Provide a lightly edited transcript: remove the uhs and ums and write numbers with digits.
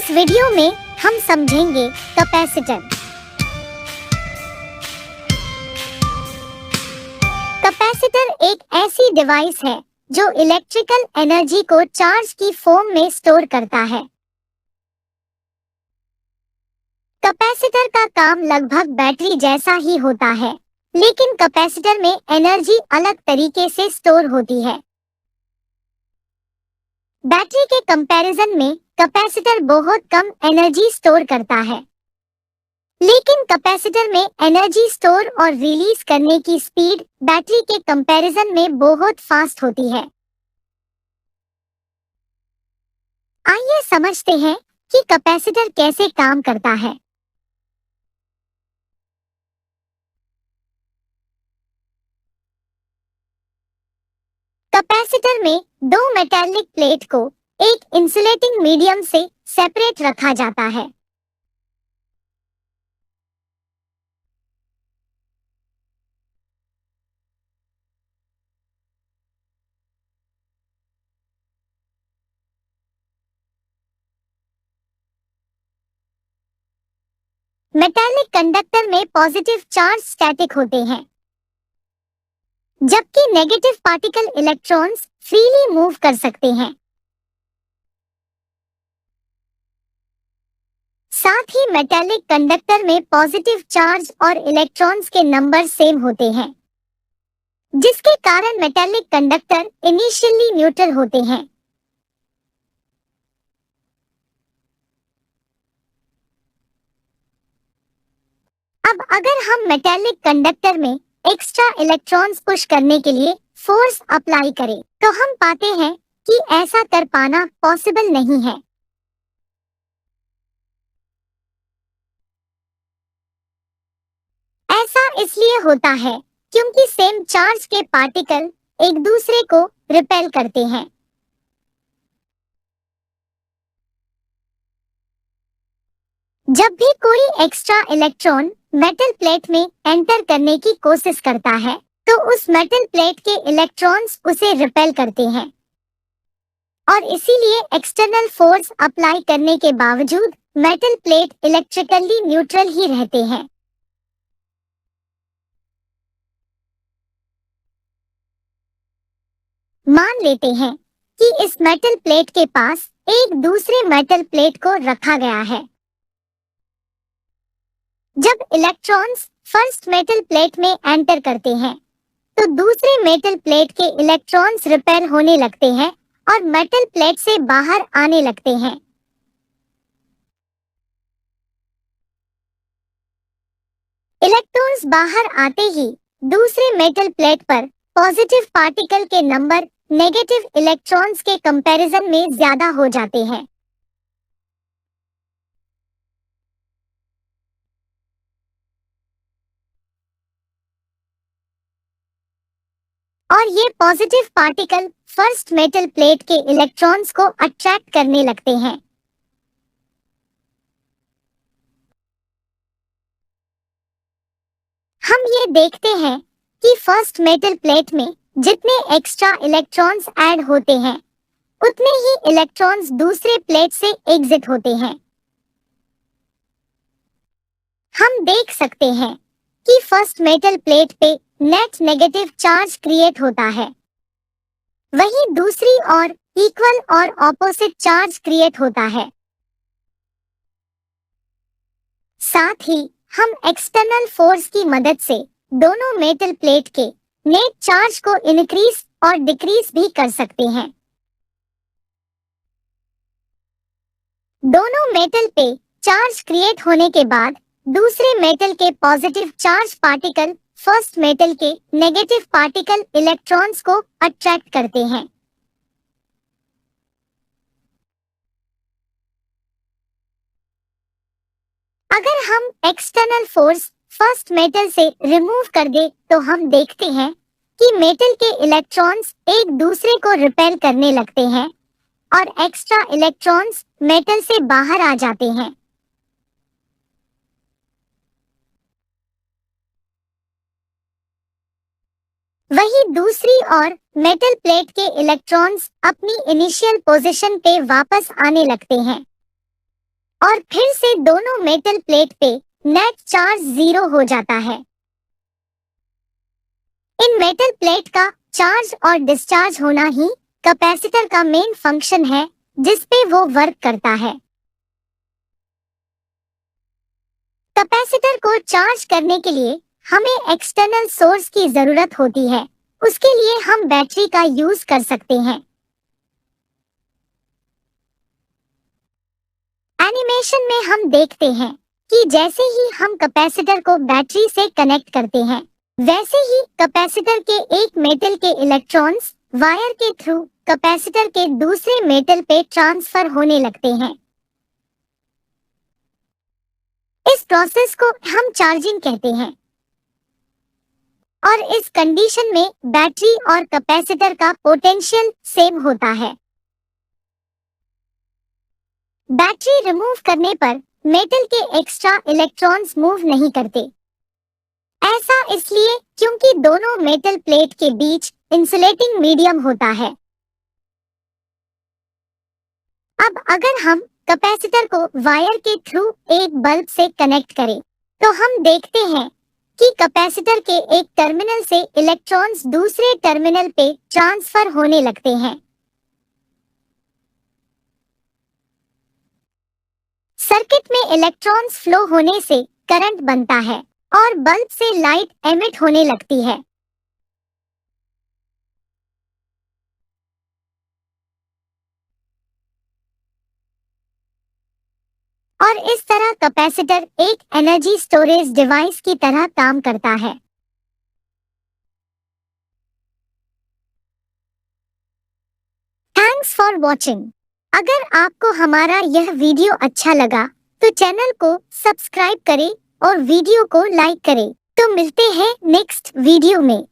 इस वीडियो में हम समझेंगे कैपेसिटर। कैपेसिटर एक ऐसी डिवाइस है जो इलेक्ट्रिकल एनर्जी को चार्ज की फॉर्म में स्टोर करता है। कैपेसिटर का काम लगभग बैटरी जैसा ही होता है, लेकिन कैपेसिटर में एनर्जी अलग तरीके से स्टोर होती है। बैटरी के कंपैरिजन में कैपेसिटर बहुत कम एनर्जी स्टोर करता है, लेकिन कैपेसिटर में एनर्जी स्टोर और रिलीज करने की स्पीड बैटरी के कंपैरिजन में बहुत फास्ट होती है। आइए समझते हैं कि कैपेसिटर कैसे काम करता है। कैपेसिटर में दो मेटालिक प्लेट को एक इंसुलेटिंग मीडियम से सेपरेट रखा जाता है। मेटालिक कंडक्टर में पॉजिटिव चार्ज स्टैटिक होते हैं, जबकि negative particle electrons freely move कर सकते हैं। साथ ही मेटालिक कंडक्टर में पॉजिटिव चार्ज और इलेक्ट्रॉन्स के नंबर सेम होते हैं, जिसके कारण मेटालिक कंडक्टर इनिशियली न्यूट्रल होते हैं। अब अगर हम मेटालिक कंडक्टर में एक्स्ट्रा इलेक्ट्रॉन्स पुश करने के लिए फोर्स अप्लाई करें, तो हम पाते हैं कि ऐसा कर पाना पॉसिबल नहीं है। ऐसा इसलिए होता है क्योंकि सेम चार्ज के पार्टिकल एक दूसरे को रिपेल करते हैं। जब भी कोई एक्स्ट्रा इलेक्ट्रॉन मेटल प्लेट में एंटर करने की कोशिश करता है, तो उस मेटल प्लेट के इलेक्ट्रॉन्स उसे रिपेल करते हैं, और इसीलिए एक्सटर्नल फोर्स अप्लाई करने के बावजूद मेटल प्लेट इलेक्ट्रिकली न्यूट्रल ही रहते हैं। मान लेते हैं कि इस मेटल प्लेट के पास एक दूसरे मेटल प्लेट को रखा गया है। जब इलेक्ट्रॉन्स फर्स्ट मेटल प्लेट में एंटर करते हैं, तो दूसरे मेटल प्लेट के इलेक्ट्रॉन्स रिपेल होने लगते हैं और मेटल प्लेट से बाहर आने लगते हैं। इलेक्ट्रॉन्स बाहर आते ही दूसरे मेटल प्लेट पर पॉजिटिव पार्टिकल के नंबर नेगेटिव इलेक्ट्रॉन्स के कंपैरिजन में ज्यादा हो जाते हैं। और ये positive particle first metal plate के इलेक्ट्रॉन्स को अट्रैक्ट करने लगते हैं। हम ये देखते हैं कि फर्स्ट मेटल प्लेट में जितने एक्स्ट्रा इलेक्ट्रॉन्स ऐड होते हैं, उतने ही इलेक्ट्रॉन्स दूसरे प्लेट से एग्जिट होते हैं। हम देख सकते हैं कि फर्स्ट मेटल प्लेट पे नेट नेगेटिव चार्ज क्रिएट होता है, वहीं दूसरी ओर इक्वल और ऑपोजिट चार्ज क्रिएट होता है। साथ ही हम एक्सटर्नल फोर्स की मदद से दोनों मेटल प्लेट के नेट चार्ज को इंक्रीज और डिक्रीज भी कर सकते हैं। दोनों मेटल पे चार्ज क्रिएट होने के बाद दूसरे मेटल के positive charge particle first metal के नेगेटिव पार्टिकल इलेक्ट्रॉन्स को अट्रैक्ट करते हैं। अगर हम एक्सटर्नल फोर्स फर्स्ट मेटल से रिमूव कर दे, तो हम देखते हैं कि मेटल के इलेक्ट्रॉन्स एक दूसरे को रिपेल करने लगते हैं और एक्स्ट्रा इलेक्ट्रॉन्स मेटल से बाहर आ जाते हैं। वहीं दूसरी ओर मेटल प्लेट के इलेक्ट्रॉन्स अपनी इनिशियल पोजीशन पे वापस आने लगते हैं। और फिर से दोनों मेटल प्लेट पे नेट चार्ज 0 हो जाता है। इन मेटल प्लेट का चार्ज और डिस्चार्ज होना ही कैपेसिटर का मेन फंक्शन है जिस पे वो वर्क करता है। कैपेसिटर को चार्ज करने के लिए हमें एक्सटर्नल सोर्स की जरूरत होती है। उसके लिए हम बैटरी का यूज कर सकते हैं। एनिमेशन में हम देखते हैं कि जैसे ही हम कैपेसिटर को बैटरी से कनेक्ट करते हैं, वैसे ही कैपेसिटर के एक मेटल के इलेक्ट्रॉन्स वायर के थ्रू कैपेसिटर के दूसरे मेटल पे ट्रांसफर होने लगते हैं। इस प्रोसेस को हम चार्जिंग कहते हैं और इस कंडीशन में बैटरी और कैपेसिटर का पोटेंशियल सेम होता है। बैटरी रिमूव करने पर मेटल के एक्स्ट्रा इलेक्ट्रॉन्स मूव नहीं करते। ऐसा इसलिए क्योंकि दोनों मेटल प्लेट के बीच इंसुलेटिंग मीडियम होता है। अब अगर हम कैपेसिटर को वायर के थ्रू एक बल्ब से कनेक्ट करें, तो हम देखते हैं कि कैपेसिटर के एक टर्मिनल से इलेक्ट्रॉन्स दूसरे टर्मिनल पे ट्रांसफर होने लगते हैं। सर्किट में इलेक्ट्रॉन्स फ्लो होने से करंट बनता है और बल्ब से लाइट एमिट होने लगती है। और इस तरह कैपेसिटर एक एनर्जी स्टोरेज डिवाइस की तरह काम करता है। Thanks for watching. अगर आपको हमारा यह वीडियो अच्छा लगा तो चैनल को सब्सक्राइब करें और वीडियो को लाइक करें। तो मिलते हैं नेक्स्ट वीडियो में।